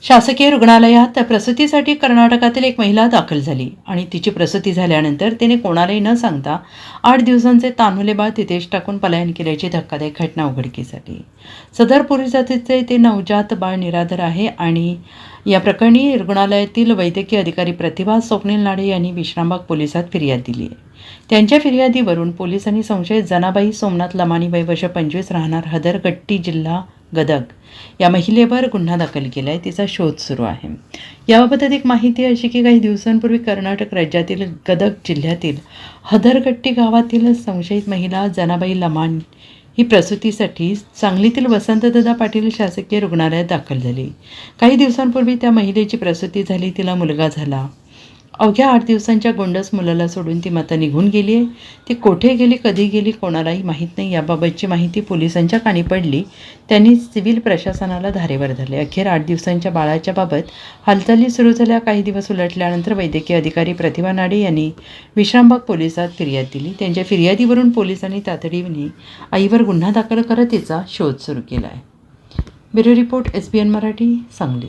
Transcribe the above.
शासकीय रुग्णालयात प्रसूतीसाठी कर्नाटकातील एक महिला दाखल झाली आणि तिची प्रसूती झाल्यानंतर तिने कोणालाही न सांगता 8 दिवसांचे तान्हुले बाळ तिथेच टाकून पलायन केल्याची धक्कादायक घटना उघडकीस आली. सदर पुरुष जातीचे ते नवजात बाळ निराधार आहे आणि या प्रकरणी रुग्णालयातील वैद्यकीय अधिकारी प्रतिभा स्वप्नील नाडे यांनी विश्रामबाग पोलिसात फिर्याद दिली आहे. त्यांच्या फिर्यादीवरून पोलिसांनी संशयित जनाबाई सोमनाथ लमाणी वय वर्ष 25 राहणार हदरगट्टी जिल्हा गदग या महिलेवर गुन्हा दाखल केला आहे. तिचा शोध सुरू आहे. याबाबत अधिक माहिती अशी की काही दिवसांपूर्वी कर्नाटक राज्यातील गदग जिल्ह्यातील हदरगट्टी गावातील संशयित महिला जनाबाई लमाण ही प्रसूतीसाठी सांगलीतील वसंतदादा पाटील शासकीय रुग्णालयात दाखल झाली. काही दिवसांपूर्वी त्या महिलेची प्रसूती झाली. तिला मुलगा झाला. अवघ्या 8 दिवसांच्या गोंडस मुलाला सोडून ती माता निघून गेली आहे. ती कोठे गेली, कधी गेली, कोणालाही माहीत नाही. याबाबतची माहिती पोलिसांच्या कानी पडली. त्यांनी सिव्हिल प्रशासनाला धारेवर धरले. अखेर 8 दिवसांच्या बाळाच्या बाबत हालचाली सुरू झाल्या. काही दिवस उलटल्यानंतर वैद्यकीय अधिकारी प्रतिभा नाडे यांनी विश्रामबाग पोलिसात फिर्याद दिली. त्यांच्या फिर्यादीवरून पोलिसांनी तातडीने आईवर गुन्हा दाखल करत तिचा शोध सुरू केला आहे. Bureau report SBN Marathi, Sangli.